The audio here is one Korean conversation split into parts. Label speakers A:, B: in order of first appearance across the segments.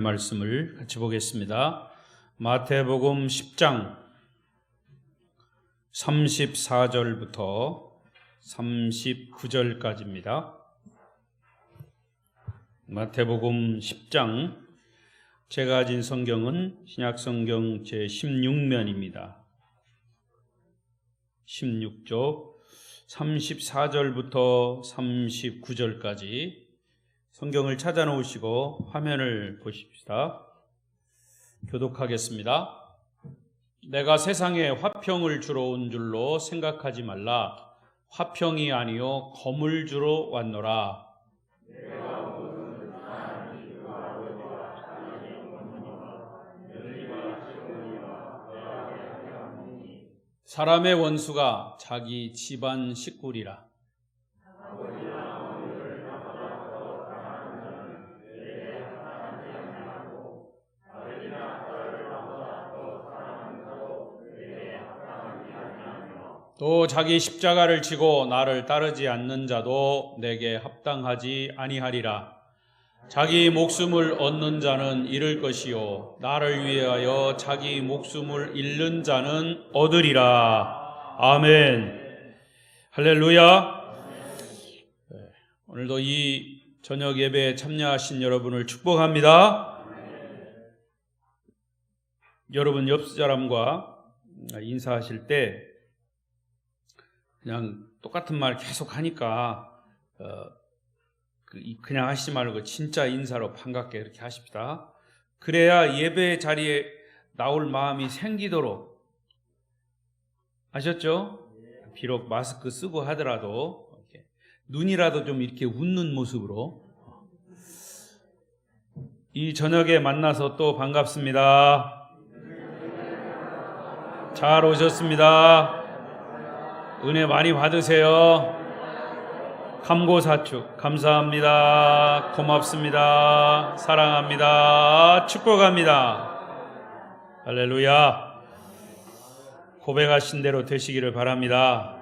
A: 말씀을 같이 보겠습니다. 마태복음 10장 34절부터 39절까지입니다. 마태복음 10장, 제가 가진 성경은 신약성경 제16면입니다. 16쪽 34절부터 39절까지 성경을 찾아놓으시고 화면을 보십시다. 교독하겠습니다. 내가 세상에 화평을 주러 온 줄로 생각하지 말라. 화평이 아니요 검을 주러 왔노라. 사람의 원수가 자기 집안 식구리라. 또 자기 십자가를 지고 나를 따르지 않는 자도 내게 합당하지 아니하리라. 자기 목숨을 얻는 자는 잃을 것이요 나를 위하여 자기 목숨을 잃는 자는 얻으리라. 아멘. 할렐루야. 오늘도 이 저녁 예배에 참여하신 여러분을 축복합니다. 여러분 옆 사람과 인사하실 때 그냥 똑같은 말 계속 하니까 그냥 하시지 말고 진짜 인사로 반갑게 이렇게 하십시다. 그래야 예배 자리에 나올 마음이 생기도록. 아셨죠? 비록 마스크 쓰고 하더라도 이렇게 눈이라도 좀 이렇게 웃는 모습으로. 이 저녁에 만나서 또 반갑습니다. 잘 오셨습니다. 은혜 많이 받으세요. 감고사축 감사합니다. 고맙습니다. 사랑합니다. 축복합니다. 할렐루야. 고백하신 대로 되시기를 바랍니다.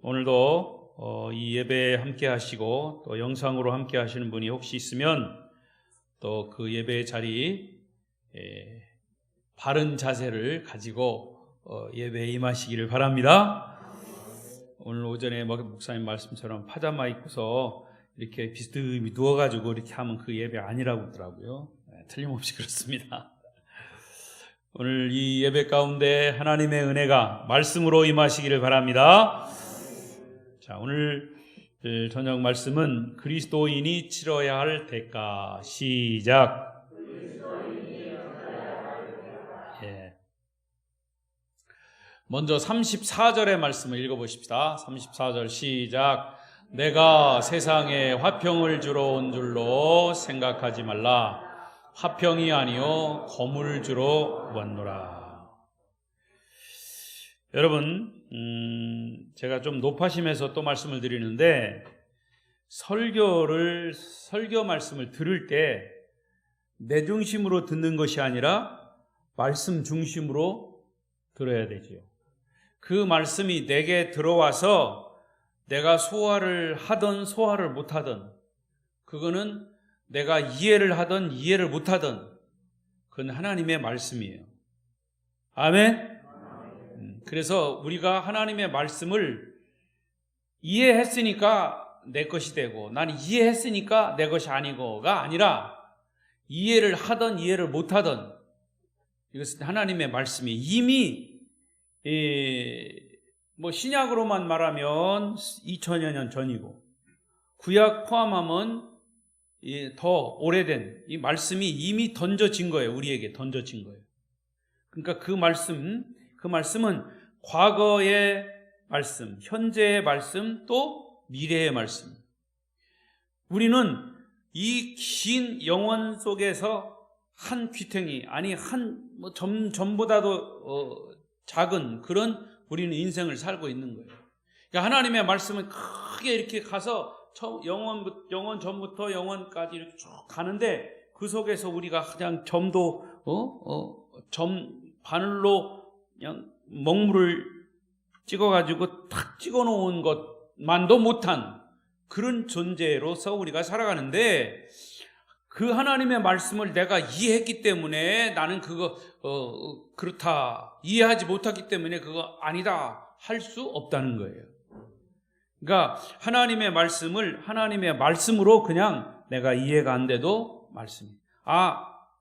A: 오늘도 이 예배에 함께 하시고 또 영상으로 함께 하시는 분이 혹시 있으면 또 그 예배 자리 바른 자세를 가지고 예배에 임하시기를 바랍니다. 오늘 오전에 목사님 말씀처럼 파자마 입고서 이렇게 비스듬히 누워가지고 이렇게 하면 그 예배 아니라고 하더라고요. 틀림없이 그렇습니다. 오늘 이 예배 가운데 하나님의 은혜가 말씀으로 임하시기를 바랍니다. 자, 오늘 저녁 말씀은 그리스도인이 치러야 할 대가. 시작. 먼저 34절의 말씀을 읽어보십시다. 34절 시작. 내가 세상에 화평을 주러 온 줄로 생각하지 말라. 화평이 아니요 검을 주러 왔노라. 여러분, 제가 좀 높아심에서 또 말씀을 드리는데, 설교 말씀을 들을 때 내 중심으로 듣는 것이 아니라 말씀 중심으로 들어야 되지요. 그 말씀이 내게 들어와서 내가 소화를 하든 소화를 못하든, 그거는 내가 이해를 하든 이해를 못하든 그건 하나님의 말씀이에요. 아멘. 그래서 우리가 하나님의 말씀을 이해했으니까 내 것이 되고, 난 이해했으니까 내 것이 아니고가 아니라, 이해를 하든 이해를 못하든 이것은 하나님의 말씀이 이미 신약으로만 말하면 2000여 년 전이고, 구약 포함하면 더 오래된 이 말씀이 이미 던져진 거예요. 우리에게 던져진 거예요. 그러니까 그 말씀은 과거의 말씀, 현재의 말씀, 또 미래의 말씀. 우리는 이 긴 영원 속에서 한 귀퉁이, 아니 전보다도 작은 그런 우리는 인생을 살고 있는 거예요. 그러니까 하나님의 말씀은 크게 이렇게 가서 영원 전부터 영원까지 이렇게 쭉 가는데, 그 속에서 우리가 그냥 점도 점 바늘로 그냥 먹물을 찍어가지고 탁 찍어놓은 것만도 못한 그런 존재로서 우리가 살아가는데, 그 하나님의 말씀을 내가 이해했기 때문에 나는 그거 그렇다, 이해하지 못했기 때문에 그거 아니다 할 수 없다는 거예요. 그러니까 하나님의 말씀을 하나님의 말씀으로 그냥 내가 이해가 안 돼도 말씀이,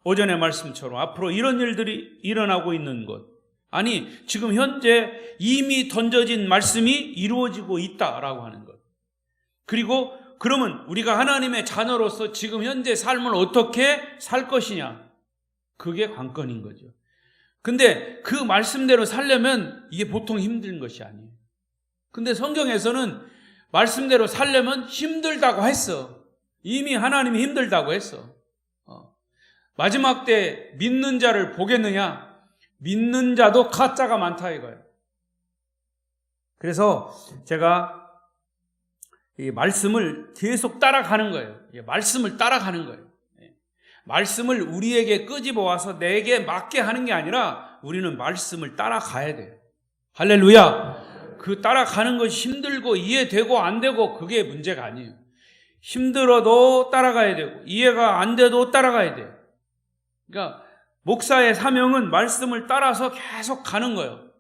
A: 오전의 말씀처럼 앞으로 이런 일들이 일어나고 있는 것, 아니 지금 현재 이미 던져진 말씀이 이루어지고 있다라고 하는 것. 그리고 그러면 우리가 하나님의 자녀로서 지금 현재 삶을 어떻게 살 것이냐, 그게 관건인 거죠. 근데 그 말씀대로 살려면 이게 보통 힘든 것이 아니에요. 근데 성경에서는 말씀대로 살려면 힘들다고 했어. 이미 하나님이 힘들다고 했어. 마지막 때 믿는 자를 보겠느냐? 믿는 자도 가짜가 많다 이거예요. 그래서 제가 이 말씀을 계속 따라가는 거예요. 말씀을 따라가는 거예요. 말씀을 우리에게 끄집어 와서 내게 맞게 하는 게 아니라 우리는 말씀을 따라가야 돼요. 할렐루야. 그 따라가는 것이 힘들고 이해되고 안 되고 그게 문제가 아니에요. 힘들어도 따라가야 되고 이해가 안 돼도 따라가야 돼요. 그러니까 목사의 사명은 말씀을 따라서 계속 가는 거예요.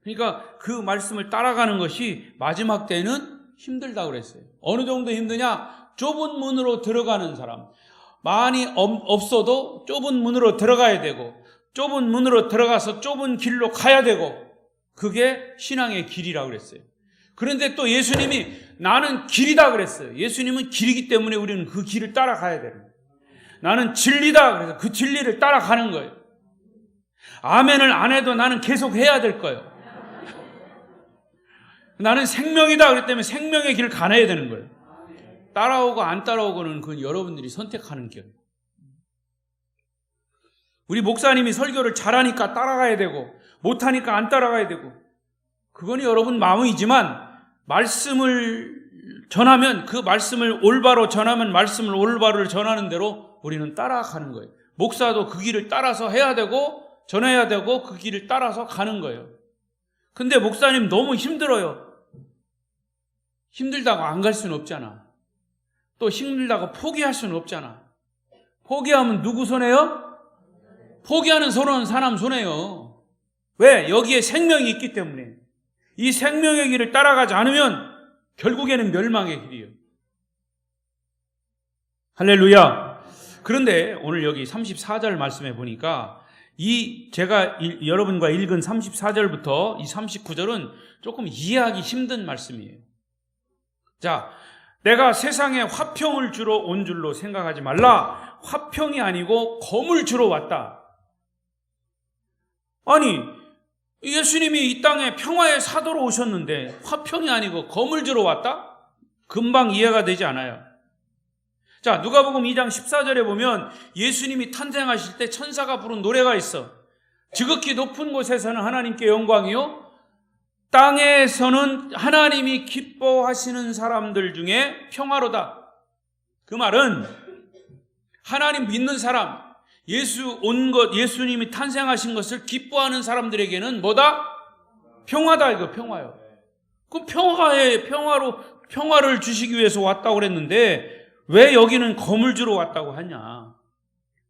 A: 그러니까 그 말씀을 따라가는 것이 마지막 때는 힘들다고 그랬어요. 어느 정도 힘드냐? 좁은 문으로 들어가는 사람. 많이 없어도 좁은 문으로 들어가야 되고, 좁은 문으로 들어가서 좁은 길로 가야 되고, 그게 신앙의 길이라고 그랬어요. 그런데 또 예수님이 나는 길이다 그랬어요. 예수님은 길이기 때문에 우리는 그 길을 따라가야 되는 거예요. 나는 진리다 그래서 그 진리를 따라가는 거예요. 아멘을 안 해도 나는 계속 해야 될 거예요. 나는 생명이다 그랬기 때문에 생명의 길을 가야 되는 거예요. 따라오고 안 따라오고는 그건 여러분들이 선택하는 길. 우리 목사님이 설교를 잘하니까 따라가야 되고 못하니까 안 따라가야 되고, 그건 여러분 마음이지만 말씀을 전하면 그 말씀을 올바로 전하면 말씀을 올바로 전하는 대로 우리는 따라가는 거예요. 목사도 그 길을 따라서 해야 되고 전해야 되고 그 길을 따라서 가는 거예요. 근데 목사님 너무 힘들어요. 힘들다고 안 갈 수는 없잖아. 또 힘들다고 포기할 수는 없잖아. 포기하면 누구 손해요? 포기하는 사람 손해요. 왜? 여기에 생명이 있기 때문에. 이 생명의 길을 따라가지 않으면 결국에는 멸망의 길이에요. 할렐루야. 그런데 오늘 여기 34절 말씀에 보니까 제가 여러분과 읽은 34절부터 이 39절은 조금 이해하기 힘든 말씀이에요. 자, 내가 세상에 화평을 주러 온 줄로 생각하지 말라. 화평이 아니고 검을 주러 왔다. 아니, 예수님이 이 땅에 평화의 사도로 오셨는데 화평이 아니고 검을 주러 왔다? 금방 이해가 되지 않아요. 자, 누가복음 2장 14절에 보면 예수님이 탄생하실 때 천사가 부른 노래가 있어. 지극히 높은 곳에서는 하나님께 영광이요, 땅에서는 하나님이 기뻐하시는 사람들 중에 평화로다. 그 말은 하나님 믿는 사람, 예수님이 탄생하신 것을 기뻐하는 사람들에게는 뭐다? 평화다. 이거 평화요. 그 평화를 주시기 위해서 왔다고 그랬는데 왜 여기는 검을 주러 왔다고 하냐?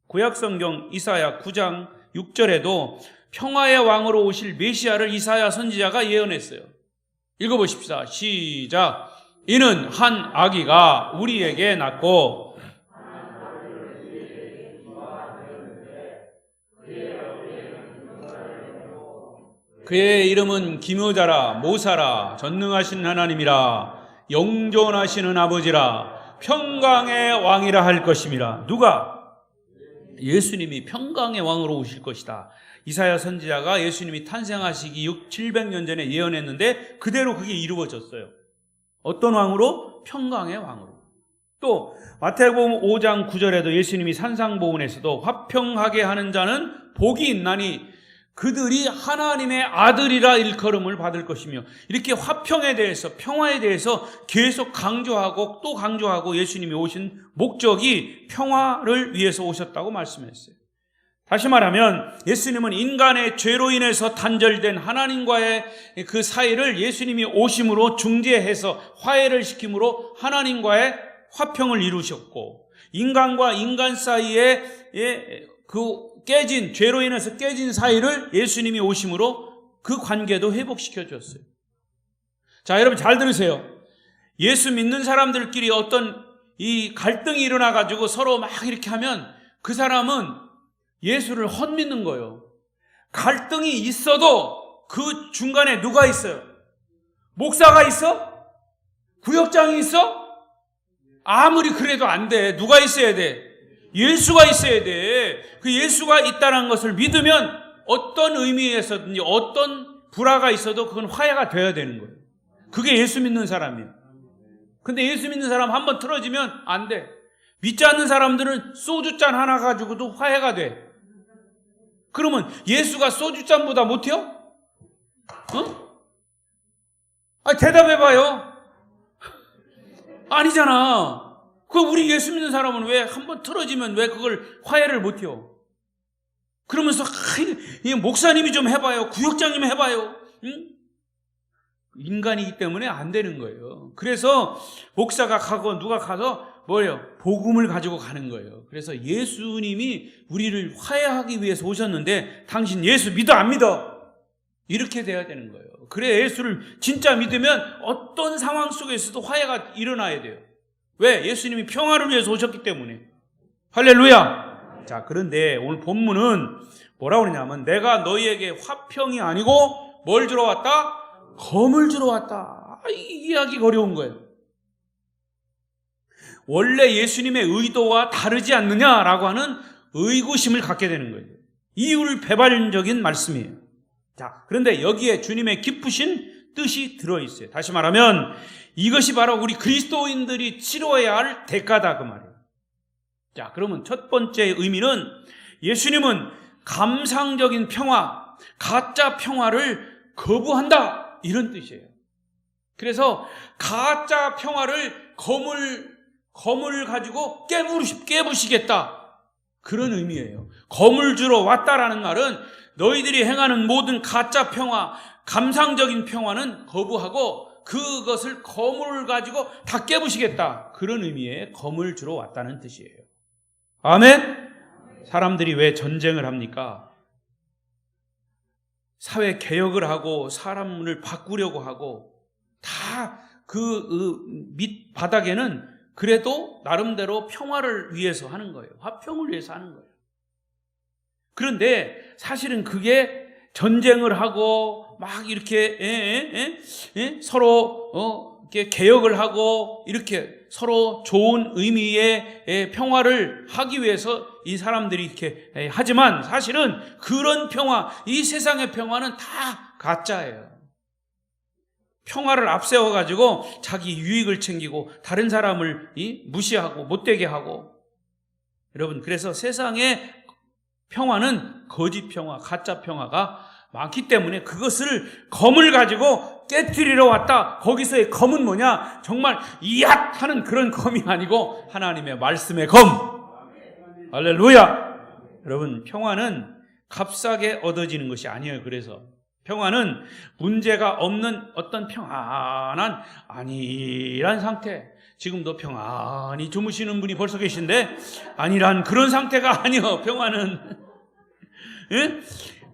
A: 구약성경 이사야 9장 6절에도 평화의 왕으로 오실 메시아를 이사야 선지자가 예언했어요. 읽어보십시다. 시작. 이는 한 아기가 우리에게 낳고 그의 이름은 기묘자라 모사라 전능하신 하나님이라 영존하시는 아버지라 평강의 왕이라 할 것임이라. 누가? 예수님이 평강의 왕으로 오실 것이다. 이사야 선지자가 예수님이 탄생하시기 700년 전에 예언했는데 그대로 그게 이루어졌어요. 어떤 왕으로? 평강의 왕으로. 또 마태복음 5장 9절에도 예수님이 산상보훈에서도 화평하게 하는 자는 복이 있나니 그들이 하나님의 아들이라 일컬음을 받을 것이며, 이렇게 화평에 대해서 평화에 대해서 계속 강조하고 또 강조하고 예수님이 오신 목적이 평화를 위해서 오셨다고 말씀했어요. 다시 말하면 예수님은 인간의 죄로 인해서 단절된 하나님과의 그 사이를 예수님이 오심으로 중재해서 화해를 시킴으로 하나님과의 화평을 이루셨고, 인간과 인간 사이에 그 깨진, 죄로 인해서 깨진 사이를 예수님이 오심으로 그 관계도 회복시켜 줬어요. 자, 여러분 잘 들으세요. 예수 믿는 사람들끼리 어떤 이 갈등이 일어나 가지고 서로 막 이렇게 하면 그 사람은 예수를 헛믿는 거예요. 갈등이 있어도 그 중간에 누가 있어요? 목사가 있어? 구역장이 있어? 아무리 그래도 안 돼. 누가 있어야 돼? 예수가 있어야 돼. 그 예수가 있다는 것을 믿으면 어떤 의미에서든지 어떤 불화가 있어도 그건 화해가 돼야 되는 거예요. 그게 예수 믿는 사람이에요. 근데 예수 믿는 사람 한번 틀어지면 안 돼. 믿지 않는 사람들은 소주잔 하나 가지고도 화해가 돼. 그러면 예수가 소주잔보다 못해요? 대답해봐요. 아니잖아. 우리 예수 믿는 사람은 왜 한번 틀어지면 왜 그걸 화해를 못해요? 그러면서 목사님이 좀 해봐요. 구역장님 해봐요. 응? 인간이기 때문에 안 되는 거예요. 그래서 목사가 가고 누가 가서 뭐예요? 복음을 가지고 가는 거예요. 그래서 예수님이 우리를 화해하기 위해서 오셨는데 당신 예수 믿어 안 믿어? 이렇게 돼야 되는 거예요. 그래 예수를 진짜 믿으면 어떤 상황 속에서도 화해가 일어나야 돼요. 왜? 예수님이 평화를 위해서 오셨기 때문에. 할렐루야. 자, 그런데 오늘 본문은 뭐라고 그러냐면 내가 너희에게 화평이 아니고 뭘 주러 왔다? 검을 주러 왔다. 이해하기가 어려운 거예요. 원래 예수님의 의도와 다르지 않느냐라고 하는 의구심을 갖게 되는 거예요. 이율배반적인 말씀이에요. 자, 그런데 여기에 주님의 깊으신 뜻이 들어있어요. 다시 말하면 이것이 바로 우리 그리스도인들이 치러야 할 대가다 그 말이에요. 자, 그러면 첫 번째 의미는 예수님은 감상적인 평화, 가짜 평화를 거부한다 이런 뜻이에요. 그래서 가짜 평화를 검을 가지고 깨부시겠다 그런 의미예요. 검을 주러 왔다라는 말은 너희들이 행하는 모든 가짜 평화, 감상적인 평화는 거부하고 그것을 검을 가지고 다 깨부시겠다 그런 의미의 검을 주러 왔다는 뜻이에요. 아멘? 사람들이 왜 전쟁을 합니까? 사회 개혁을 하고 사람을 바꾸려고 하고 다 그 밑바닥에는 그래도 나름대로 평화를 위해서 하는 거예요. 화평을 위해서 하는 거예요. 그런데 사실은 그게 전쟁을 하고 막 이렇게 서로 이렇게 개혁을 하고 이렇게 서로 좋은 의미의 평화를 하기 위해서 이 사람들이 이렇게 하지만 사실은 그런 평화, 이 세상의 평화는 다 가짜예요. 평화를 앞세워가지고 자기 유익을 챙기고 다른 사람을 무시하고 못되게 하고 여러분 그래서 세상의 평화는 거짓 평화, 가짜 평화가 많기 때문에 그것을 검을 가지고 깨트리러 왔다. 거기서의 검은 뭐냐? 정말 이앗 하는 그런 검이 아니고 하나님의 말씀의 검. 할렐루야. 여러분 평화는 값싸게 얻어지는 것이 아니에요. 그래서 평화는 문제가 없는 어떤 평안한 안일한 상태. 지금도 평안히 주무시는 분이 벌써 계신데 아니란 그런 상태가 아니요. 평화는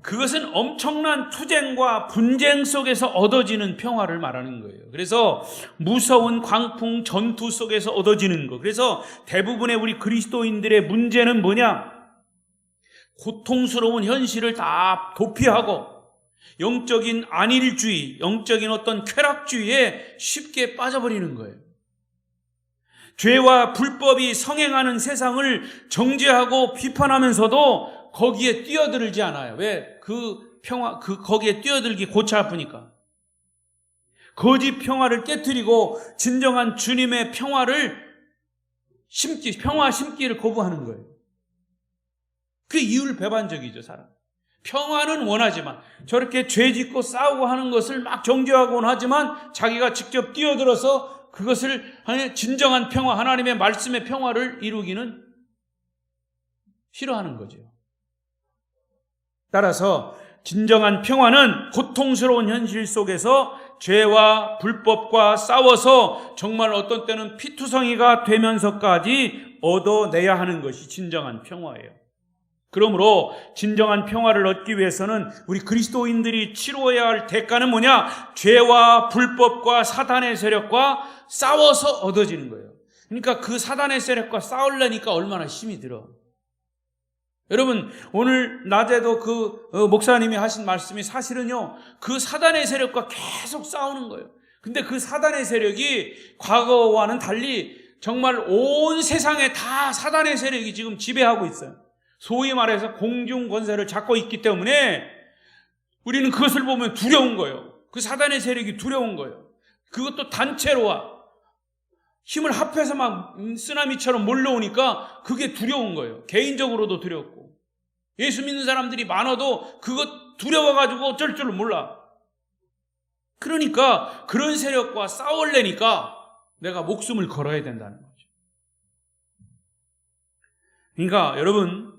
A: 그것은 엄청난 투쟁과 분쟁 속에서 얻어지는 평화를 말하는 거예요. 그래서 무서운 광풍 전투 속에서 얻어지는 거. 그래서 대부분의 우리 그리스도인들의 문제는 뭐냐? 고통스러운 현실을 다 도피하고 영적인 안일주의, 영적인 어떤 쾌락주의에 쉽게 빠져버리는 거예요. 죄와 불법이 성행하는 세상을 정죄하고 비판하면서도 거기에 뛰어들지 않아요. 왜? 거기에 뛰어들기 골치 아프니까. 거짓 평화를 깨트리고 진정한 주님의 평화 심기를 거부하는 거예요. 그게 이율배반적이죠, 사람. 평화는 원하지만 저렇게 죄 짓고 싸우고 하는 것을 막 정죄하곤 하지만 자기가 직접 뛰어들어서 그것을 진정한 평화, 하나님의 말씀의 평화를 이루기는 싫어하는 거죠. 따라서 진정한 평화는 고통스러운 현실 속에서 죄와 불법과 싸워서 정말 어떤 때는 피투성이가 되면서까지 얻어내야 하는 것이 진정한 평화예요. 그러므로 진정한 평화를 얻기 위해서는 우리 그리스도인들이 치루어야 할 대가는 뭐냐? 죄와 불법과 사단의 세력과 싸워서 얻어지는 거예요. 그러니까 그 사단의 세력과 싸우려니까 얼마나 힘이 들어. 여러분, 오늘 낮에도 그 목사님이 하신 말씀이 사실은요, 그 사단의 세력과 계속 싸우는 거예요. 근데 그 사단의 세력이 과거와는 달리 정말 온 세상에 다 사단의 세력이 지금 지배하고 있어요. 소위 말해서 공중 권세를 잡고 있기 때문에 우리는 그것을 보면 두려운 거예요. 그 사단의 세력이 두려운 거예요. 그것도 단체로 와. 힘을 합해서 막 쓰나미처럼 몰려오니까 그게 두려운 거예요. 개인적으로도 두렵고. 예수 믿는 사람들이 많아도 그것 두려워가지고 어쩔 줄 몰라. 그러니까 그런 세력과 싸우려니까 내가 목숨을 걸어야 된다는 거죠. 그러니까 여러분,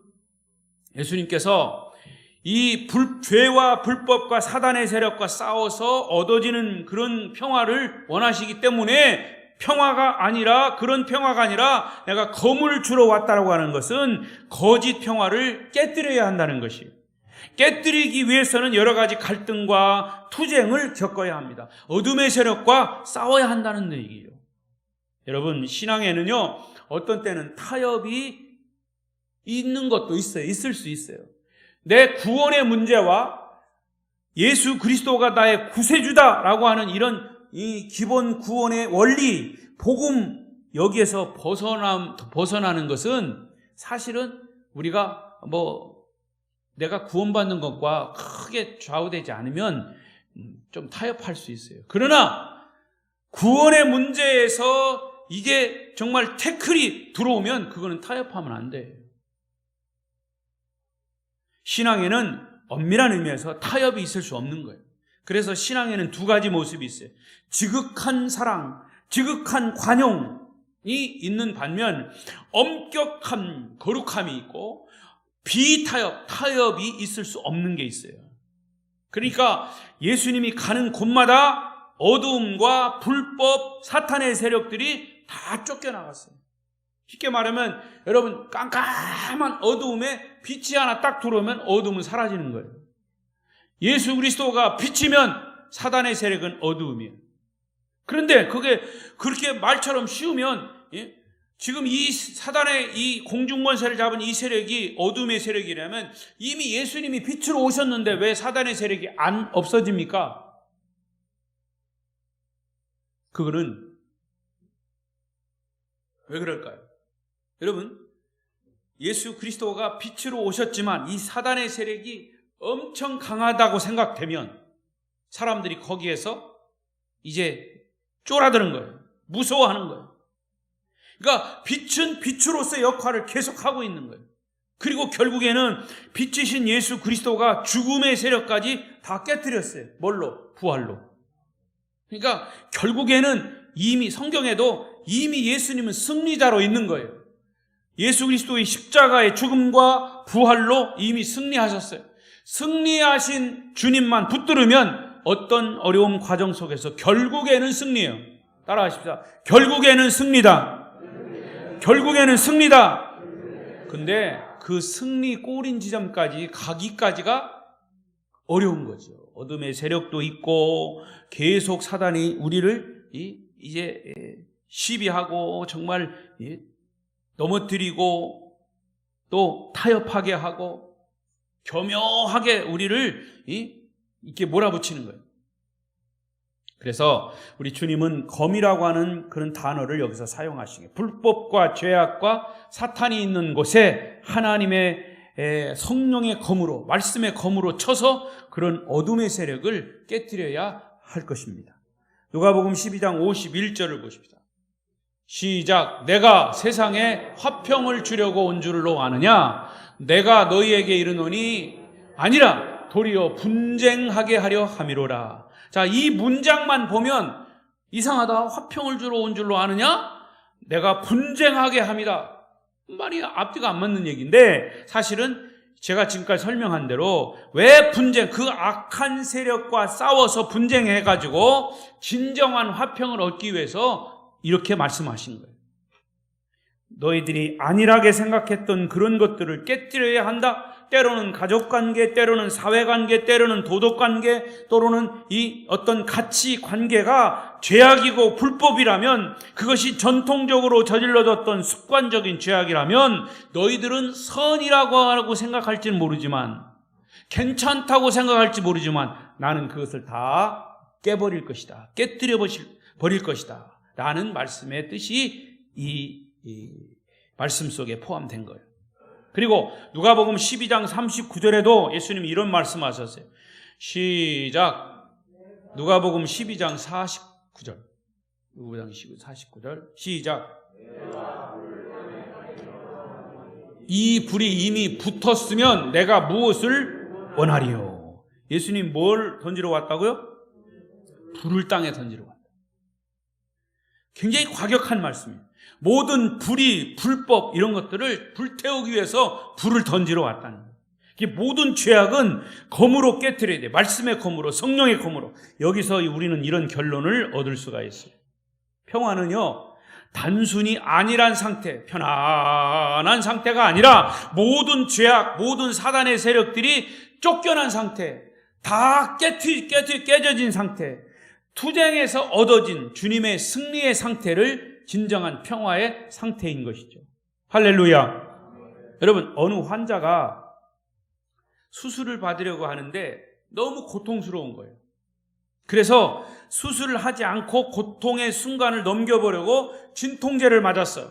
A: 예수님께서 이 죄와 불법과 사단의 세력과 싸워서 얻어지는 그런 평화를 원하시기 때문에 평화가 아니라, 그런 평화가 아니라 내가 검을 주러 왔다라고 하는 것은 거짓 평화를 깨뜨려야 한다는 것이에요. 깨뜨리기 위해서는 여러 가지 갈등과 투쟁을 겪어야 합니다. 어둠의 세력과 싸워야 한다는 얘기예요. 여러분, 신앙에는요, 어떤 때는 타협이 있는 것도 있어요. 있을 수 있어요. 내 구원의 문제와 예수 그리스도가 나의 구세주다라고 하는 이런 이 기본 구원의 원리, 복음, 여기에서 벗어나는 것은 사실은 우리가 내가 구원받는 것과 크게 좌우되지 않으면 좀 타협할 수 있어요. 그러나 구원의 문제에서 이게 정말 태클이 들어오면 그거는 타협하면 안 돼요. 신앙에는 엄밀한 의미에서 타협이 있을 수 없는 거예요. 그래서 신앙에는 두 가지 모습이 있어요. 지극한 사랑, 지극한 관용이 있는 반면 엄격한 거룩함이 있고 비타협, 타협이 있을 수 없는 게 있어요. 그러니까 예수님이 가는 곳마다 어두움과 불법, 사탄의 세력들이 다 쫓겨나갔어요. 쉽게 말하면 여러분, 깜깜한 어두움에 빛이 하나 딱 들어오면 어두움은 사라지는 거예요. 예수 그리스도가 빛이면 사단의 세력은 어두움이에요. 그런데 그게 그렇게 말처럼 쉬우면, 지금 이 사단의 이 공중권세를 잡은 이 세력이 어둠의 세력이라면 이미 예수님이 빛으로 오셨는데 왜 사단의 세력이 안 없어집니까? 그거는 왜 그럴까요? 여러분, 예수 그리스도가 빛으로 오셨지만 이 사단의 세력이 엄청 강하다고 생각되면 사람들이 거기에서 이제 쫄아드는 거예요. 무서워하는 거예요. 그러니까 빛은 빛으로서의 역할을 계속하고 있는 거예요. 그리고 결국에는 빛이신 예수 그리스도가 죽음의 세력까지 다 깨뜨렸어요. 뭘로? 부활로. 그러니까 결국에는 이미 성경에도 이미 예수님은 승리자로 있는 거예요. 예수 그리스도의 십자가의 죽음과 부활로 이미 승리하셨어요. 승리하신 주님만 붙들으면 어떤 어려움 과정 속에서 결국에는 승리예요. 따라하십시오. 결국에는 승리다. 결국에는 승리다. 근데 그 승리 꼬린 지점까지 가기까지가 어려운 거죠. 어둠의 세력도 있고 계속 사단이 우리를 이제 시비하고 정말 넘어뜨리고 또 타협하게 하고 교묘하게 우리를 이렇게 몰아붙이는 거예요. 그래서 우리 주님은 검이라고 하는 그런 단어를 여기서 사용하시게, 불법과 죄악과 사탄이 있는 곳에 하나님의 성령의 검으로, 말씀의 검으로 쳐서 그런 어둠의 세력을 깨뜨려야 할 것입니다. 누가복음 12장 51절을 보십시다. 시작. 내가 세상에 화평을 주려고 온 줄로 아느냐? 내가 너희에게 이르노니 아니라 도리어 분쟁하게 하려 함이로라. 자, 이 문장만 보면 이상하다. 화평을 주러 온 줄로 아느냐? 내가 분쟁하게 함이다. 말이 앞뒤가 안 맞는 얘기인데 사실은 제가 지금까지 설명한 대로 왜 분쟁, 그 악한 세력과 싸워서 분쟁해가지고 진정한 화평을 얻기 위해서 이렇게 말씀하신 거예요. 너희들이 안일하게 생각했던 그런 것들을 깨뜨려야 한다. 때로는 가족관계, 때로는 사회관계, 때로는 도덕관계, 또는 이 어떤 가치관계가 죄악이고 불법이라면, 그것이 전통적으로 저질러졌던 습관적인 죄악이라면 너희들은 선이라고 하고 생각할지는 모르지만, 괜찮다고 생각할지 모르지만 나는 그것을 다 깨버릴 것이다, 깨뜨려 버릴 것이다 라는 말씀의 뜻이 이 말씀 속에 포함된 거예요. 그리고 누가복음 12장 39절에도 예수님이 이런 말씀하셨어요. 시작. 누가복음 12장 49절. 누가복음 49절. 시작. 이 불이 이미 붙었으면 내가 무엇을 원하리요? 예수님 뭘 던지러 왔다고요? 불을 땅에 던지러 왔다. 굉장히 과격한 말씀이에요. 모든 불이, 불법 이런 것들을 불태우기 위해서 불을 던지러 왔다는 거예요. 이게 모든 죄악은 검으로 깨트려야 돼요. 말씀의 검으로, 성령의 검으로. 여기서 우리는 이런 결론을 얻을 수가 있어요. 평화는요, 단순히 안일한 상태, 편안한 상태가 아니라 모든 죄악, 모든 사단의 세력들이 쫓겨난 상태, 다 깨져진 상태, 투쟁에서 얻어진 주님의 승리의 상태를 진정한 평화의 상태인 것이죠. 할렐루야. 여러분, 어느 환자가 수술을 받으려고 하는데 너무 고통스러운 거예요. 그래서 수술을 하지 않고 고통의 순간을 넘겨보려고 진통제를 맞았어요.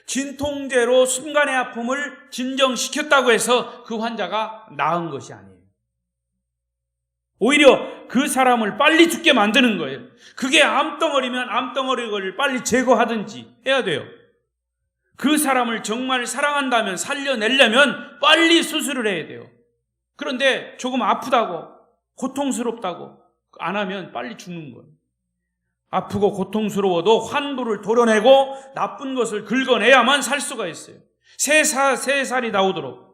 A: 진통제로 순간의 아픔을 진정시켰다고 해서 그 환자가 나은 것이 아니에요. 오히려 그 사람을 빨리 죽게 만드는 거예요. 그게 암덩어리면 암덩어리를 빨리 제거하든지 해야 돼요. 그 사람을 정말 사랑한다면, 살려내려면 빨리 수술을 해야 돼요. 그런데 조금 아프다고, 고통스럽다고 안 하면 빨리 죽는 거예요. 아프고 고통스러워도 환부를 도려내고 나쁜 것을 긁어내야만 살 수가 있어요. 새 살이 나오도록.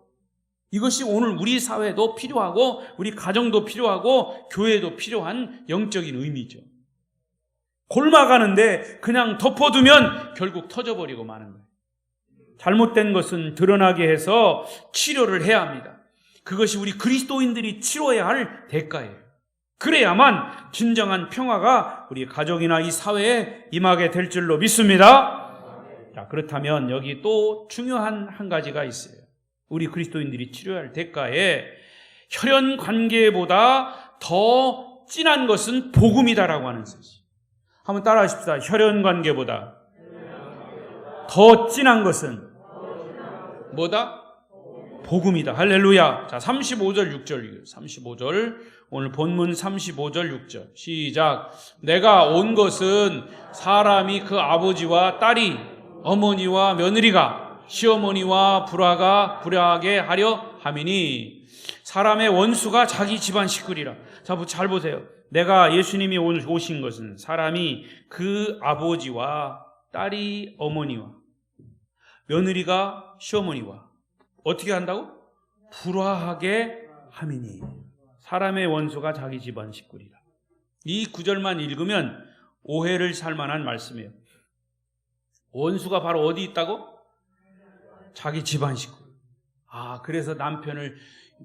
A: 이것이 오늘 우리 사회도 필요하고 우리 가정도 필요하고 교회도 필요한 영적인 의미죠. 골마가는데 그냥 덮어두면 결국 터져버리고 마는 거예요. 잘못된 것은 드러나게 해서 치료를 해야 합니다. 그것이 우리 그리스도인들이 치러야 할 대가예요. 그래야만 진정한 평화가 우리 가정이나 이 사회에 임하게 될 줄로 믿습니다. 자, 그렇다면 여기 또 중요한 한 가지가 있어요. 우리 그리스도인들이 치료해야 할 대가에 혈연 관계보다 더 진한 것은 복음이다라고 하는 것이. 한번 따라 하십시다. 혈연 관계보다 더 진한 것은 뭐다? 복음이다. 할렐루야. 자, 35절 6절 35절 오늘 본문 35절 6절 시작. 내가 온 것은 사람이 그 아버지와 딸이, 어머니와 며느리가, 시어머니와 불화가 불화하게 하려 함이니 사람의 원수가 자기 집안 식구리라. 자, 잘 보세요. 내가 예수님이 오늘 오신 것은 사람이 그 아버지와 딸이 어머니와 며느리가 시어머니와 어떻게 한다고? 불화하게 함이니 사람의 원수가 자기 집안 식구리라. 이 구절만 읽으면 오해를 살 만한 말씀이에요. 원수가 바로 어디 있다고? 자기 집안 식구. 아, 그래서 남편을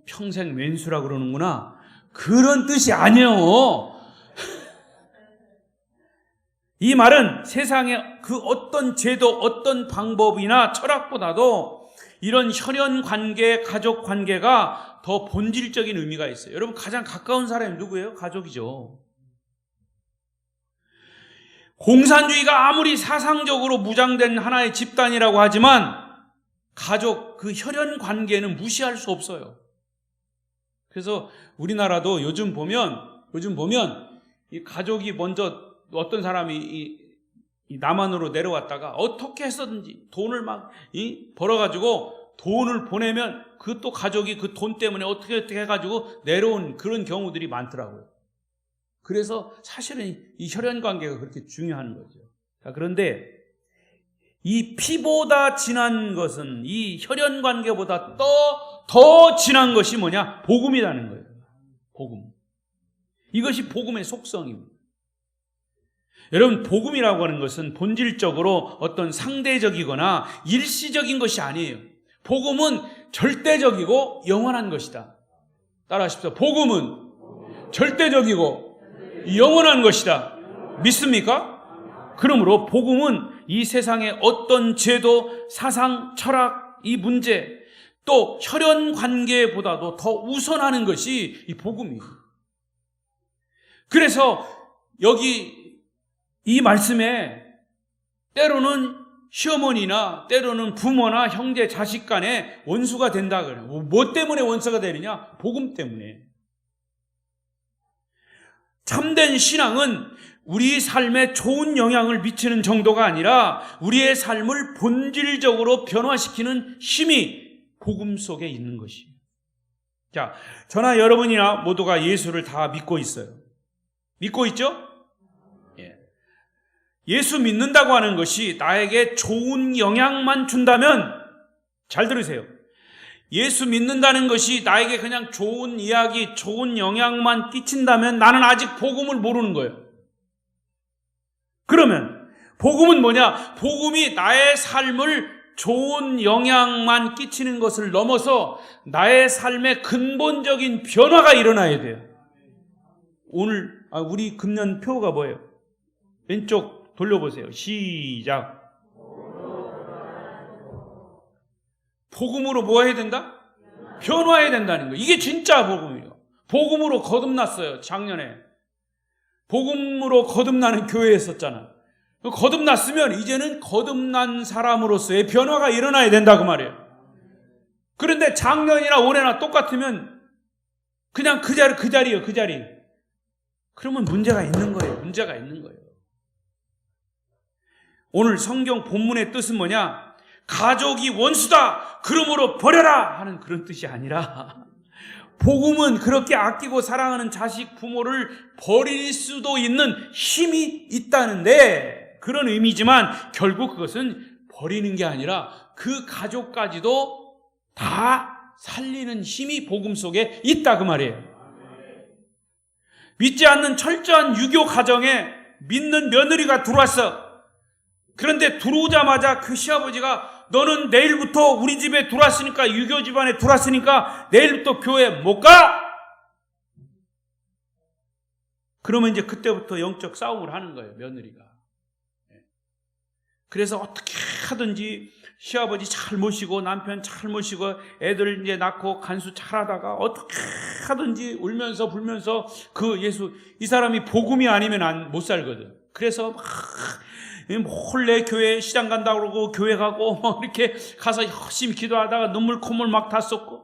A: 평생 왼수라 그러는구나. 그런 뜻이 아니에요. 이 말은 세상의 그 어떤 제도, 어떤 방법이나 철학보다도 이런 혈연 관계, 가족 관계가 더 본질적인 의미가 있어요. 여러분, 가장 가까운 사람이 누구예요? 가족이죠. 공산주의가 아무리 사상적으로 무장된 하나의 집단이라고 하지만 가족, 그 혈연 관계는 무시할 수 없어요. 그래서 우리나라도 요즘 보면 이 가족이 먼저 어떤 사람이 이 남한으로 내려왔다가 어떻게 해서든지 돈을 막 벌어가지고 돈을 보내면 그 또 가족이 그 돈 때문에 어떻게 해가지고 내려온 그런 경우들이 많더라고요. 그래서 사실은 이 혈연 관계가 그렇게 중요한 거죠. 자, 그런데 이 피보다 진한 것은, 이 혈연 관계보다 더 진한 것이 뭐냐? 복음이라는 거예요. 복음. 이것이 복음의 속성입니다. 여러분, 복음이라고 하는 것은 본질적으로 어떤 상대적이거나 일시적인 것이 아니에요. 복음은 절대적이고 영원한 것이다. 따라하십시오. 복음은 절대적이고 영원한 것이다. 믿습니까? 그러므로 복음은 이 세상의 어떤 제도, 사상, 철학, 이 문제, 또 혈연 관계보다도 더 우선하는 것이 이 복음이에요. 그래서 여기 이 말씀에 때로는 시어머니나 때로는 부모나 형제, 자식 간에 원수가 된다 그래요. 뭐 때문에 원수가 되느냐? 복음 때문에. 참된 신앙은 우리 삶에 좋은 영향을 미치는 정도가 아니라 우리의 삶을 본질적으로 변화시키는 힘이 복음 속에 있는 것이에요. 자, 저나 여러분이나 모두가 예수를 다 믿고 있어요. 믿고 있죠? 예수 믿는다고 하는 것이 나에게 좋은 영향만 준다면, 잘 들으세요. 예수 믿는다는 것이 나에게 그냥 좋은 이야기, 좋은 영향만 끼친다면 나는 아직 복음을 모르는 거예요. 그러면 복음은 뭐냐? 복음이 나의 삶을 좋은 영향만 끼치는 것을 넘어서 나의 삶의 근본적인 변화가 일어나야 돼요. 오늘 우리 금년표가 뭐예요? 왼쪽 돌려보세요. 시작. 복음으로 뭐 해야 된다? 변화해야 된다는 거예요. 이게 진짜 복음이에요. 복음으로 거듭났어요. 작년에 복음으로 거듭나는 교회에 있었잖아. 거듭났으면 이제는 거듭난 사람으로서의 변화가 일어나야 된다 그 말이에요. 그런데 작년이나 올해나 똑같으면 그냥 그 자리예요. 그 자리. 그러면 문제가 있는 거예요. 문제가 있는 거예요. 오늘 성경 본문의 뜻은 뭐냐? 가족이 원수다, 그러므로 버려라 하는 그런 뜻이 아니라, 복음은 그렇게 아끼고 사랑하는 자식, 부모를 버릴 수도 있는 힘이 있다는데, 그런 의미지만 결국 그것은 버리는 게 아니라 그 가족까지도 다 살리는 힘이 복음 속에 있다 그 말이에요. 믿지 않는 철저한 유교 가정에 믿는 며느리가 들어왔어. 그런데 들어오자마자 그 시아버지가 너는 내일부터 우리 집에 들어왔으니까, 유교 집안에 들어왔으니까 내일부터 교회 못 가? 그러면 이제 그때부터 영적 싸움을 하는 거예요, 며느리가. 그래서 어떻게 하든지 시아버지 잘 모시고 남편 잘 모시고 애들 이제 낳고 간수 잘하다가 어떻게 하든지 울면서 불면서 그 예수, 이 사람이 복음이 아니면 못 살거든. 그래서 막 몰래 교회 시장 간다고 그러고 교회 가고 막 이렇게 가서 열심히 기도하다가 눈물 콧물 막 다 쏟고.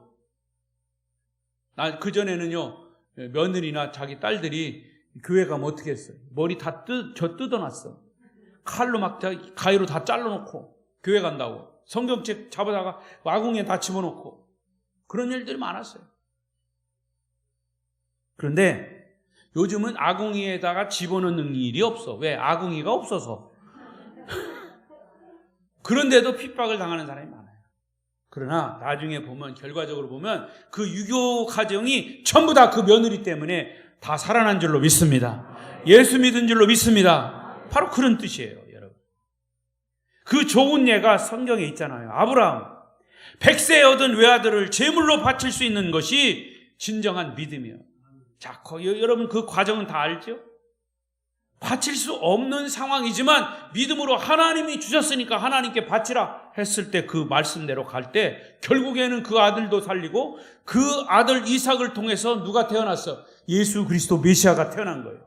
A: 나 그전에는요, 며느리나 자기 딸들이 교회 가면 어떻게 했어요? 머리 다 뜯어놨어. 칼로 막 가위로 다 잘라놓고 교회 간다고 성경책 잡아다가 아궁이에 다 집어넣고 그런 일들이 많았어요. 그런데 요즘은 아궁이에다가 집어넣는 일이 없어. 왜? 아궁이가 없어서. 그런데도 핍박을 당하는 사람이 많아요. 그러나 나중에 보면, 결과적으로 보면 그 유교 가정이 전부 다 그 며느리 때문에 다 살아난 줄로 믿습니다. 예수 믿은 줄로 믿습니다. 바로 그런 뜻이에요, 여러분. 그 좋은 예가 성경에 있잖아요. 아브라함 100세에 얻은 외아들을 제물로 바칠 수 있는 것이 진정한 믿음이에요. 자, 여러분 그 과정은 다 알죠? 바칠 수 없는 상황이지만 믿음으로 하나님이 주셨으니까 하나님께 바치라 했을 때 그 말씀대로 갈 때 결국에는 그 아들도 살리고 그 아들 이삭을 통해서 누가 태어났어? 예수 그리스도 메시아가 태어난 거예요.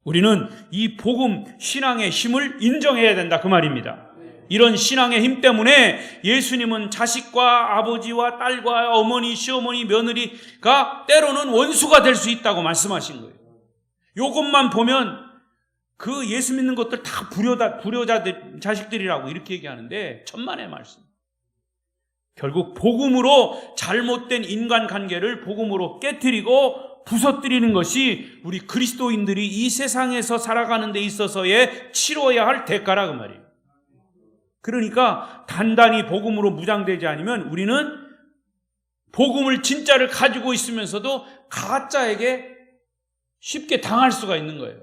A: 우리는 이 복음 신앙의 힘을 인정해야 된다 그 말입니다. 이런 신앙의 힘 때문에 예수님은 자식과 아버지와 딸과 어머니, 시어머니, 며느리가 때로는 원수가 될 수 있다고 말씀하신 거예요. 요것만 보면 그 예수 믿는 것들 다 불효자들, 자식들이라고 이렇게 얘기하는데 천만의 말씀. 결국 복음으로 잘못된 인간관계를 복음으로 깨트리고 부서뜨리는 것이 우리 그리스도인들이 이 세상에서 살아가는 데 있어서의 치러야 할 대가라 그 말이에요. 그러니까 단단히 복음으로 무장되지 않으면 우리는 복음을 진짜를 가지고 있으면서도 가짜에게 쉽게 당할 수가 있는 거예요.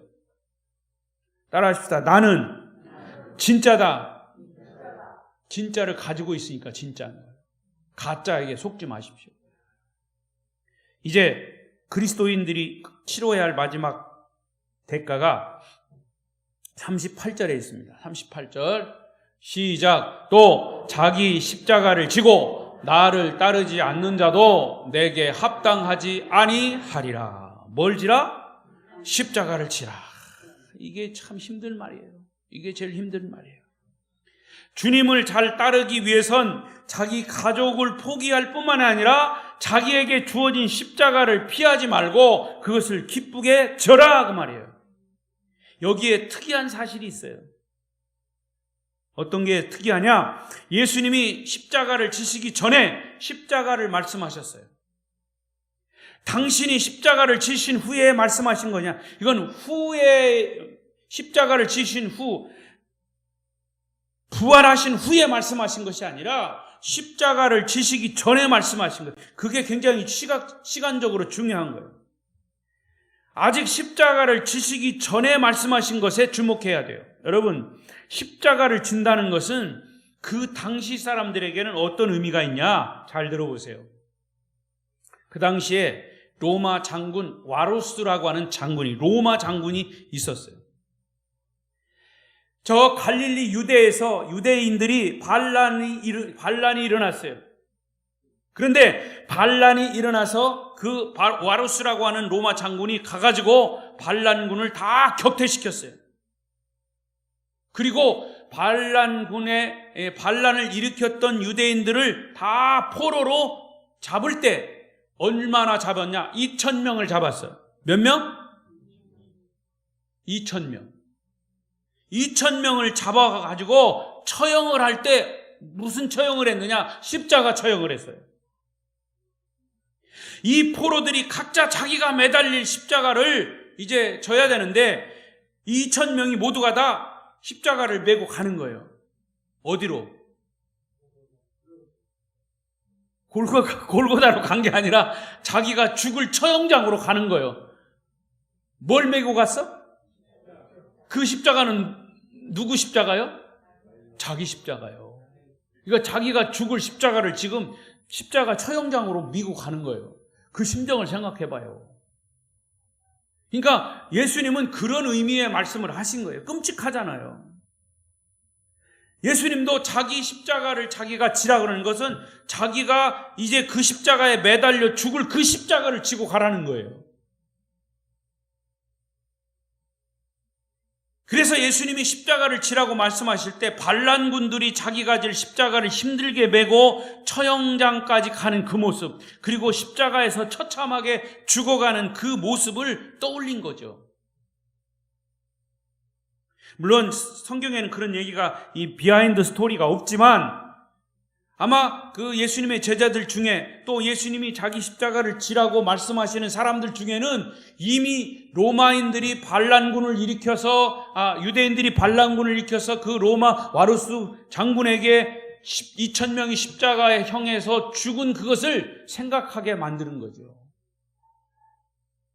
A: 따라하십시다. 나는 진짜다. 진짜를 가지고 있으니까 진짜인 거예요. 가짜에게 속지 마십시오. 이제 그리스도인들이 치러야 할 마지막 대가가 38절에 있습니다. 38절 시작. 또 자기 십자가를 지고 나를 따르지 않는 자도 내게 합당하지 아니하리라. 뭘 지라? 십자가를 지라. 이게 참 힘든 말이에요. 이게 제일 힘든 말이에요. 주님을 잘 따르기 위해선 자기 가족을 포기할 뿐만 아니라 자기에게 주어진 십자가를 피하지 말고 그것을 기쁘게 져라 그 말이에요. 여기에 특이한 사실이 있어요. 어떤 게 특이하냐? 예수님이 십자가를 지시기 전에 십자가를 말씀하셨어요. 당신이 십자가를 지신 후에 말씀하신 거냐? 이건 후에 십자가를 지신 후 부활하신 후에 말씀하신 것이 아니라 십자가를 지시기 전에 말씀하신 거예요. 그게 굉장히 시간적으로 중요한 거예요. 아직 십자가를 지시기 전에 말씀하신 것에 주목해야 돼요. 여러분, 십자가를 진다는 것은 그 당시 사람들에게는 어떤 의미가 있냐? 잘 들어보세요. 그 당시에 로마 장군 와루스라고 하는 장군이, 로마 장군이 있었어요. 저 갈릴리 유대에서 유대인들이 반란이 일어났어요. 그런데 반란이 일어나서 그 와루스라고 하는 로마 장군이 가가지고 반란군을 다 격퇴시켰어요. 그리고 반란을 일으켰던 유대인들을 다 포로로 잡을 때 얼마나 잡았냐? 2,000명을 잡았어요. 몇 명? 2,000명. 2,000명을 잡아가지고 처형을 할 때 무슨 처형을 했느냐? 십자가 처형을 했어요. 이 포로들이 각자 자기가 매달릴 십자가를 이제 져야 되는데 2,000명이 모두가 다 십자가를 메고 가는 거예요. 어디로? 골고다로 간 게 아니라 자기가 죽을 처형장으로 가는 거예요. 뭘 메고 갔어? 그 십자가는 누구 십자가요? 자기 십자가요. 그러니까 자기가 죽을 십자가를 지금 십자가 처형장으로 미고 가는 거예요. 그 심정을 생각해 봐요. 그러니까 예수님은 그런 의미의 말씀을 하신 거예요. 끔찍하잖아요. 예수님도 자기 십자가를 자기가 지라 그러는 것은 자기가 이제 그 십자가에 매달려 죽을 그 십자가를 지고 가라는 거예요. 그래서 예수님이 십자가를 지라고 말씀하실 때 반란군들이 자기가 질 십자가를 힘들게 메고 처형장까지 가는 그 모습, 그리고 십자가에서 처참하게 죽어가는 그 모습을 떠올린 거죠. 물론 성경에는 그런 얘기가, 이 비하인드 스토리가 없지만 아마 그 예수님의 제자들 중에 또 예수님이 자기 십자가를 지라고 말씀하시는 사람들 중에는 이미 로마인들이 반란군을 일으켜서 유대인들이 반란군을 일으켜서 그 로마 와루스 장군에게 2,000명이 십자가에 형해서 죽은 그것을 생각하게 만드는 거죠.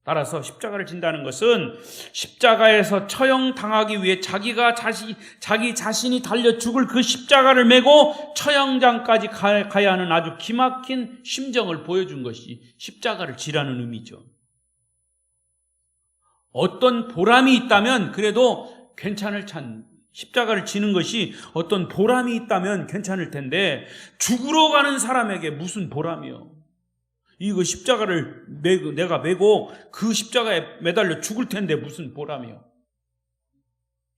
A: 따라서 십자가를 진다는 것은 십자가에서 처형당하기 위해 자기 자신이 달려 죽을 그 십자가를 메고 처형장까지 가야 하는 아주 기막힌 심정을 보여준 것이 십자가를 지라는 의미죠. 어떤 보람이 있다면 그래도 괜찮을 십자가를 지는 것이 어떤 보람이 있다면 괜찮을 텐데 죽으러 가는 사람에게 무슨 보람이요? 이거 십자가를 내가 메고 그 십자가에 매달려 죽을 텐데 무슨 보람이요?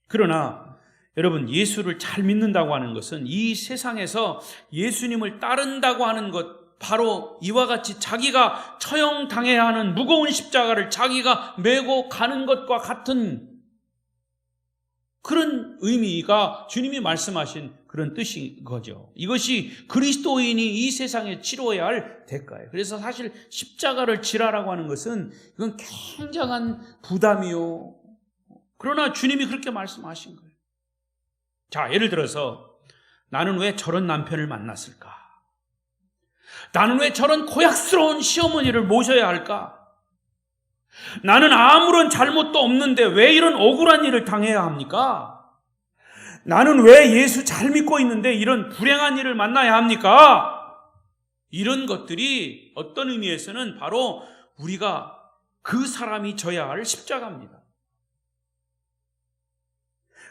A: 그러나 여러분, 예수를 잘 믿는다고 하는 것은 이 세상에서 예수님을 따른다고 하는 것, 바로 이와 같이 자기가 처형당해야 하는 무거운 십자가를 자기가 메고 가는 것과 같은 그런 의미가 주님이 말씀하신 그런 뜻인 거죠. 이것이 그리스도인이 이 세상에 치러야 할 대가예요. 그래서 사실 십자가를 지라라고 하는 것은 이건 굉장한 부담이요. 그러나 주님이 그렇게 말씀하신 거예요. 자, 예를 들어서 나는 왜 저런 남편을 만났을까? 나는 왜 저런 고약스러운 시어머니를 모셔야 할까? 나는 아무런 잘못도 없는데 왜 이런 억울한 일을 당해야 합니까? 나는 왜 예수 잘 믿고 있는데 이런 불행한 일을 만나야 합니까? 이런 것들이 어떤 의미에서는 바로 우리가 그 사람이 져야 할 십자가입니다.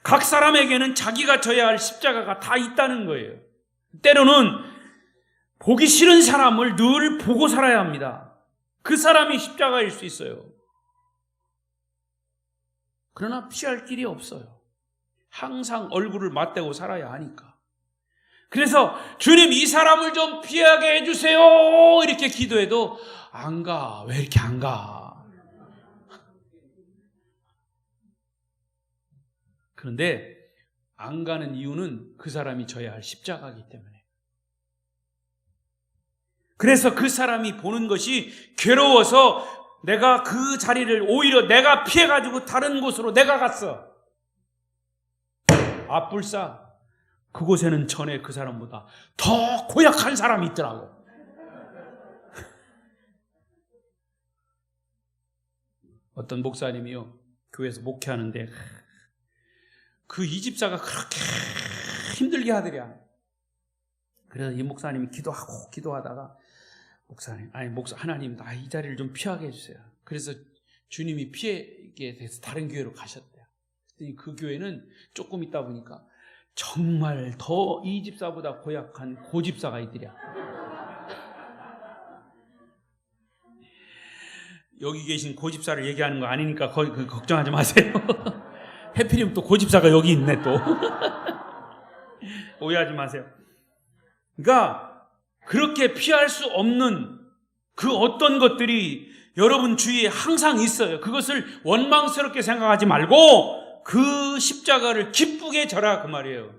A: 각 사람에게는 자기가 져야 할 십자가가 다 있다는 거예요. 때로는 보기 싫은 사람을 늘 보고 살아야 합니다. 그 사람이 십자가일 수 있어요. 그러나 피할 길이 없어요. 항상 얼굴을 맞대고 살아야 하니까. 그래서 주님 이 사람을 좀 피하게 해주세요 이렇게 기도해도 안 가. 왜 이렇게 안 가? 그런데 안 가는 이유는 그 사람이 져야 할 십자가이기 때문에. 그래서 그 사람이 보는 것이 괴로워서 내가 그 자리를 오히려 내가 피해가지고 다른 곳으로 내가 갔어. 아뿔싸 그곳에는 전에 그 사람보다 더 고약한 사람이 있더라고. 어떤 목사님이요 교회에서 목회하는데 그 이 집사가 그렇게 힘들게 하더랴. 그래서 이 목사님이 기도하다가 목사님, 하나님 나 이 자리를 좀 피하게 해주세요. 그래서 주님이 피하게 돼서 다른 교회로 가셨대요. 그랬더니 그 교회는 조금 있다 보니까 정말 더 이 집사보다 고약한 고집사가 있더랴. 여기 계신 고집사를 얘기하는 거 아니니까 거의 걱정하지 마세요. 해필이면 또 고집사가 여기 있네 또. 오해하지 마세요. 그러니까 그렇게 피할 수 없는 그 어떤 것들이 여러분 주위에 항상 있어요. 그것을 원망스럽게 생각하지 말고 그 십자가를 기쁘게 져라 그 말이에요.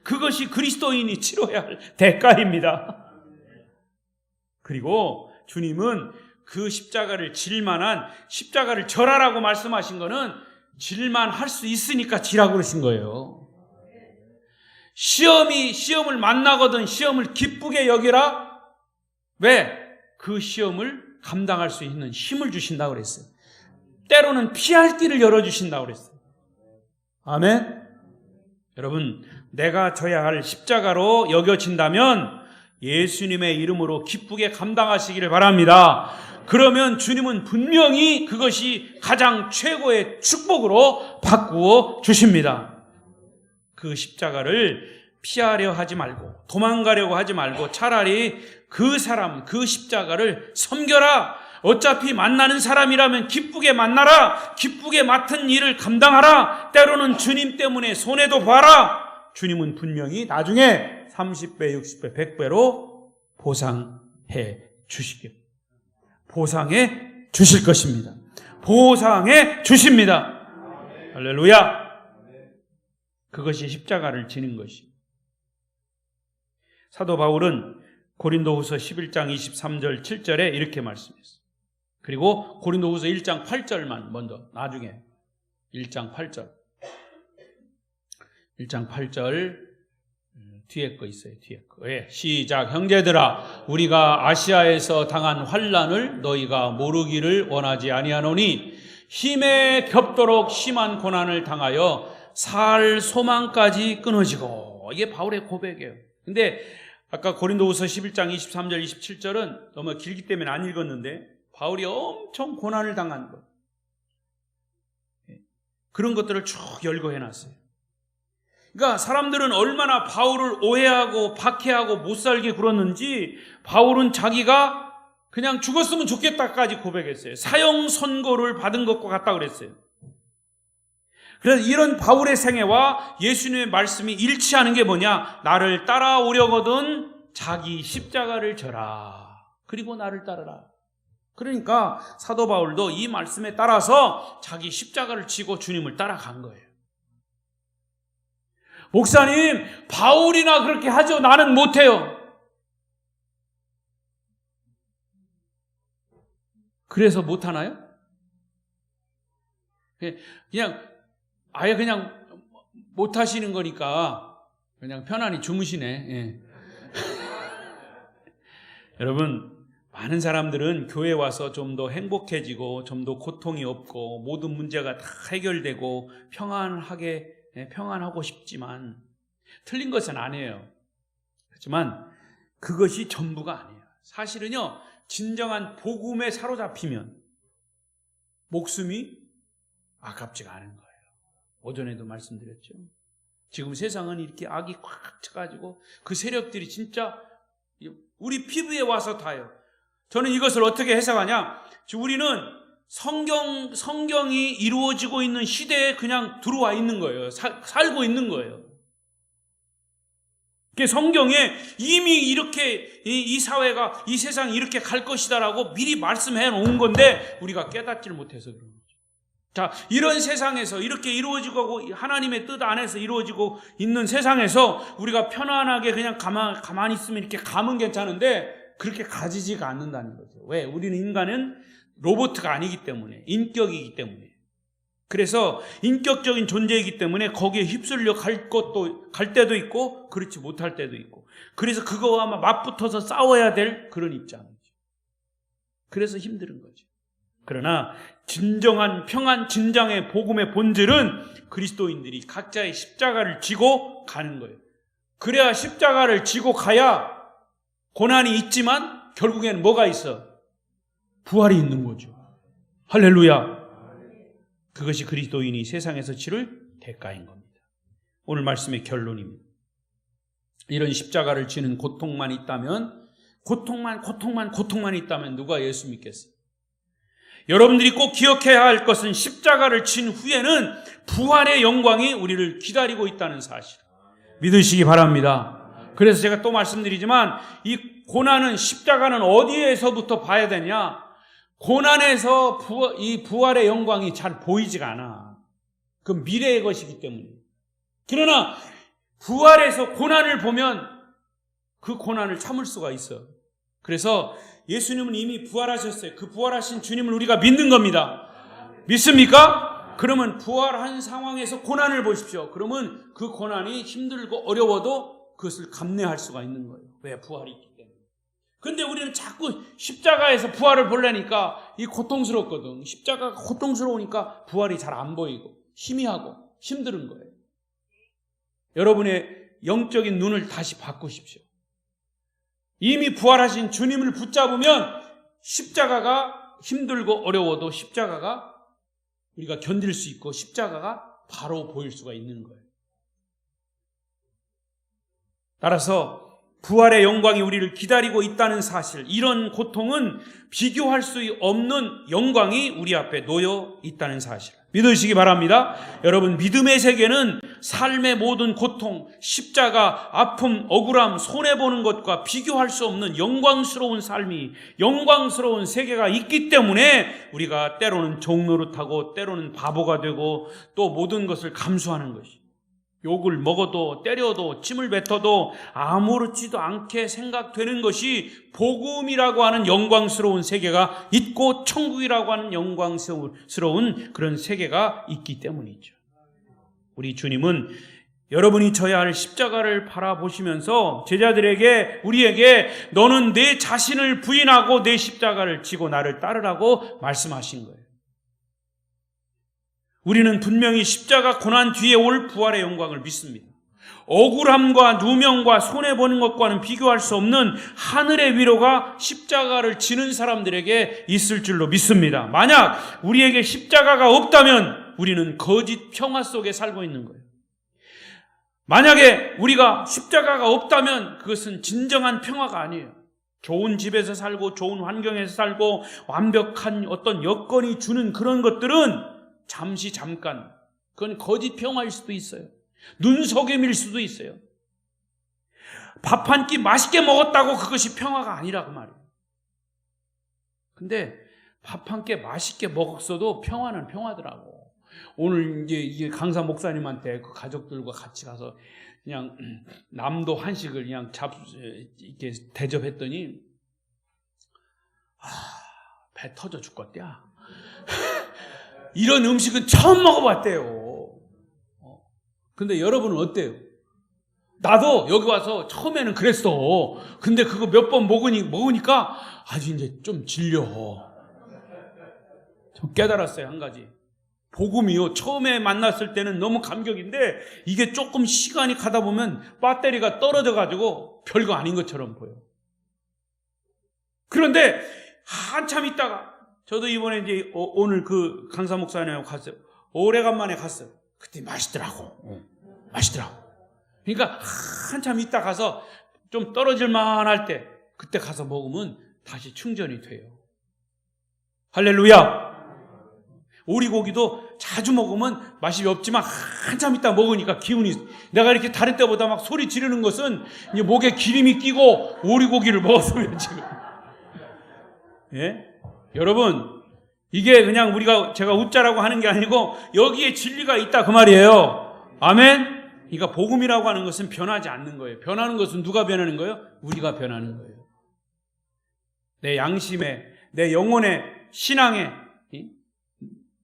A: 그것이 그리스도인이 치러야 할 대가입니다. 그리고 주님은 그 십자가를 질만한 십자가를 져라라고 말씀하신 거는 질만할 수 있으니까 지라고 그러신 거예요. 시험을 만나거든 시험을 기쁘게 여기라. 왜? 그 시험을 감당할 수 있는 힘을 주신다고 그랬어요. 때로는 피할 길을 열어주신다고 그랬어요. 아멘. 여러분 내가 져야 할 십자가로 여겨진다면 예수님의 이름으로 기쁘게 감당하시기를 바랍니다. 그러면 주님은 분명히 그것이 가장 최고의 축복으로 바꾸어 주십니다. 그 십자가를 피하려 하지 말고 도망가려고 하지 말고 차라리 그 사람, 그 십자가를 섬겨라. 어차피 만나는 사람이라면 기쁘게 만나라. 기쁘게 맡은 일을 감당하라. 때로는 주님 때문에 손해도 봐라. 주님은 분명히 나중에 30배, 60배, 100배로 보상해 주실 것입니다. 보상해 주십니다. 할렐루야. 그것이 십자가를 지는 것이. 사도 바울은 고린도후서 11장 23절 7절에 이렇게 말씀했어요. 그리고 고린도후서 1장 8절만 먼저 나중에 1장 8절 뒤에 거 있어요. 뒤에 거. 예, 시작. 형제들아 우리가 아시아에서 당한 환난을 너희가 모르기를 원하지 아니하노니 힘에 겹도록 심한 고난을 당하여 살 소망까지 끊어지고. 이게 바울의 고백이에요. 근데 아까 고린도후서 11장 23절 27절은 너무 길기 때문에 안 읽었는데 바울이 엄청 고난을 당한 것, 그런 것들을 쭉 열거해놨어요. 그러니까 사람들은 얼마나 바울을 오해하고 박해하고 못살게 굴었는지 바울은 자기가 그냥 죽었으면 좋겠다까지 고백했어요. 사형 선고를 받은 것과 같다 그랬어요. 그래서 이런 바울의 생애와 예수님의 말씀이 일치하는 게 뭐냐? 나를 따라오려거든 자기 십자가를 져라. 그리고 나를 따르라. 그러니까 사도 바울도 이 말씀에 따라서 자기 십자가를 지고 주님을 따라간 거예요. 목사님, 바울이나 그렇게 하죠. 나는 못해요. 그래서 못하나요? 그냥 못하시는 거니까 그냥 편안히 주무시네. 예. 여러분, 많은 사람들은 교회 와서 좀 더 행복해지고 좀 더 고통이 없고 모든 문제가 다 해결되고 평안하고 싶지만 틀린 것은 아니에요. 그렇지만 그것이 전부가 아니에요. 사실은요, 진정한 복음에 사로잡히면 목숨이 아깝지가 않은 거예요. 오전에도 말씀드렸죠. 지금 세상은 이렇게 악이 꽉 차가지고 그 세력들이 진짜 우리 피부에 와서 닿아요. 저는 이것을 어떻게 해석하냐? 우리는 성경이 이루어지고 있는 시대에 그냥 들어와 있는 거예요. 살고 있는 거예요. 성경에 이미 이렇게 이 사회가, 이 세상이 이렇게 갈 것이다라고 미리 말씀해 놓은 건데 우리가 깨닫지를 못해서 그런 거죠. 자, 이런 세상에서 이렇게 이루어지고 하나님의 뜻 안에서 이루어지고 있는 세상에서 우리가 편안하게 그냥 가만히 있으면 이렇게 가면 괜찮은데 그렇게 가지지가 않는다는 거죠. 왜? 우리는 인간은 로봇가 아니기 때문에, 인격이기 때문에. 그래서 인격적인 존재이기 때문에 거기에 휩쓸려 갈 때도 있고 그렇지 못할 때도 있고, 그래서 그거와 맞붙어서 싸워야 될 그런 입장이죠. 그래서 힘든 거죠. 그러나 진정한 평안 진정의 복음의 본질은 그리스도인들이 각자의 십자가를 지고 가는 거예요. 그래야 십자가를 지고 가야 고난이 있지만 결국에는 뭐가 있어? 부활이 있는 거죠. 할렐루야. 그것이 그리스도인이 세상에서 치를 대가인 겁니다. 오늘 말씀의 결론입니다. 이런 십자가를 지는 고통만 있다면, 고통만 있다면 누가 예수 믿겠어요? 여러분들이 꼭 기억해야 할 것은 십자가를 진 후에는 부활의 영광이 우리를 기다리고 있다는 사실, 믿으시기 바랍니다. 그래서 제가 또 말씀드리지만 이 고난은, 십자가는 어디에서부터 봐야 되냐? 고난에서 이 부활의 영광이 잘 보이지가 않아. 그 미래의 것이기 때문에. 그러나 부활에서 고난을 보면 그 고난을 참을 수가 있어. 그래서 예수님은 이미 부활하셨어요. 그 부활하신 주님을 우리가 믿는 겁니다. 믿습니까? 그러면 부활한 상황에서 고난을 보십시오. 그러면 그 고난이 힘들고 어려워도 그것을 감내할 수가 있는 거예요. 왜? 부활이 있기 때문에. 근데 우리는 자꾸 십자가에서 부활을 보려니까 이 고통스럽거든. 십자가가 고통스러우니까 부활이 잘 안 보이고 희미하고 힘든 거예요. 여러분의 영적인 눈을 다시 바꾸십시오. 이미 부활하신 주님을 붙잡으면 십자가가 힘들고 어려워도 십자가가 우리가 견딜 수 있고 십자가가 바로 보일 수가 있는 거예요. 따라서 부활의 영광이 우리를 기다리고 있다는 사실, 이런 고통은 비교할 수 없는 영광이 우리 앞에 놓여 있다는 사실 믿으시기 바랍니다. 여러분, 믿음의 세계는 삶의 모든 고통, 십자가, 아픔, 억울함, 손해보는 것과 비교할 수 없는 영광스러운 삶이, 영광스러운 세계가 있기 때문에 우리가 때로는 종노릇하고 때로는 바보가 되고 또 모든 것을 감수하는 것이, 욕을 먹어도 때려도 침을 뱉어도 아무렇지도 않게 생각되는 것이 복음이라고 하는 영광스러운 세계가 있고 천국이라고 하는 영광스러운 그런 세계가 있기 때문이죠. 우리 주님은 여러분이 져야 할 십자가를 바라보시면서 제자들에게, 우리에게 너는 내 자신을 부인하고 내 십자가를 지고 나를 따르라고 말씀하신 거예요. 우리는 분명히 십자가 고난 뒤에 올 부활의 영광을 믿습니다. 억울함과 누명과 손해보는 것과는 비교할 수 없는 하늘의 위로가 십자가를 지는 사람들에게 있을 줄로 믿습니다. 만약 우리에게 십자가가 없다면 우리는 거짓 평화 속에 살고 있는 거예요. 만약에 우리가 십자가가 없다면 그것은 진정한 평화가 아니에요. 좋은 집에서 살고 좋은 환경에서 살고 완벽한 어떤 여건이 주는 그런 것들은 잠깐 그건 거짓 평화일 수도 있어요. 눈속임일 수도 있어요. 밥 한 끼 맛있게 먹었다고 그것이 평화가 아니라고 말이에요. 근데 밥 한 끼 맛있게 먹었어도 평화는 평화더라고. 오늘 이제 강사 목사님한테 그 가족들과 같이 가서 그냥 남도 한식을 그냥 이렇게 대접했더니 배 터져 죽겠대야. 이런 음식은 처음 먹어봤대요. 근데 여러분은 어때요? 나도 여기 와서 처음에는 그랬어. 근데 그거 몇 번 먹으니까 아주 이제 좀 질려. 좀 깨달았어요, 한 가지. 복음이요, 처음에 만났을 때는 너무 감격인데 이게 조금 시간이 가다 보면 배터리가 떨어져가지고 별거 아닌 것처럼 보여. 그런데 한참 있다가 저도 이번에 이제 오늘 그 강사 목사님하고 갔어요. 오래간만에 갔어요. 그때 맛있더라고. 맛있더라고. 그러니까 한참 있다 가서 좀 떨어질 만할 때 그때 가서 먹으면 다시 충전이 돼요. 할렐루야. 오리고기도 자주 먹으면 맛이 없지만 한참 있다 먹으니까 기운이, 내가 이렇게 다른 때보다 막 소리 지르는 것은 이제 목에 기름이 끼고 오리고기를 먹었어요 지금. 예? 여러분, 이게 그냥 제가 웃자라고 하는 게 아니고 여기에 진리가 있다 그 말이에요. 아멘. 그러니까 복음이라고 하는 것은 변하지 않는 거예요. 변하는 것은 누가 변하는 거예요? 우리가 변하는 거예요. 내 양심에, 내 영혼에, 신앙에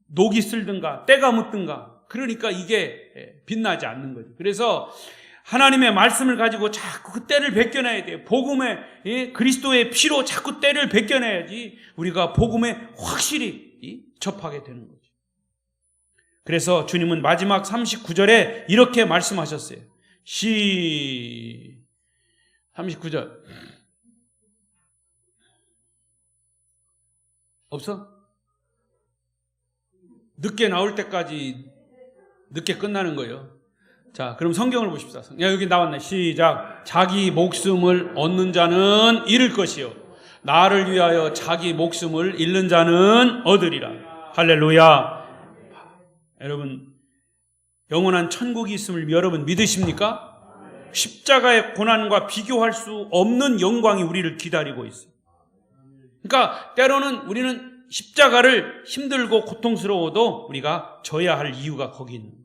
A: 녹이 슬든가 때가 묻든가, 그러니까 이게 빛나지 않는 거죠. 그래서 하나님의 말씀을 가지고 자꾸 그 때를 벗겨내야 돼요. 복음의, 그리스도의 피로 자꾸 때를 벗겨내야지 우리가 복음에 확실히 접하게 되는 거죠. 그래서 주님은 마지막 39절에 이렇게 말씀하셨어요. 39절 없어? 늦게 나올 때까지 늦게 끝나는 거예요. 자, 그럼 성경을 보십시다. 여기 나왔네. 시작. 자기 목숨을 얻는 자는 잃을 것이요, 나를 위하여 자기 목숨을 잃는 자는 얻으리라. 할렐루야. 여러분, 영원한 천국이 있음을 여러분 믿으십니까? 십자가의 고난과 비교할 수 없는 영광이 우리를 기다리고 있어요. 그러니까 때로는 우리는 십자가를 힘들고 고통스러워도 우리가 져야 할 이유가 거기 있는 거예요.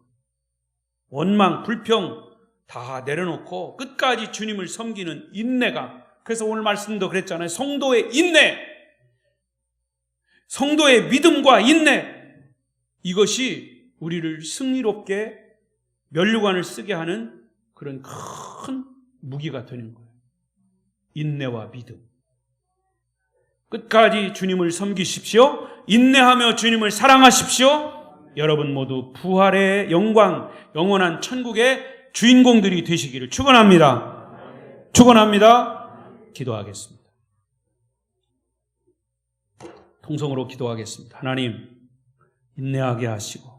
A: 원망, 불평 다 내려놓고 끝까지 주님을 섬기는 인내가, 그래서 오늘 말씀도 그랬잖아요. 성도의 인내, 성도의 믿음과 인내, 이것이 우리를 승리롭게 면류관을 쓰게 하는 그런 큰 무기가 되는 거예요. 인내와 믿음. 끝까지 주님을 섬기십시오. 인내하며 주님을 사랑하십시오. 여러분 모두 부활의 영광, 영원한 천국의 주인공들이 되시기를 축원합니다. 축원합니다. 기도하겠습니다. 통성으로 기도하겠습니다. 하나님, 인내하게 하시고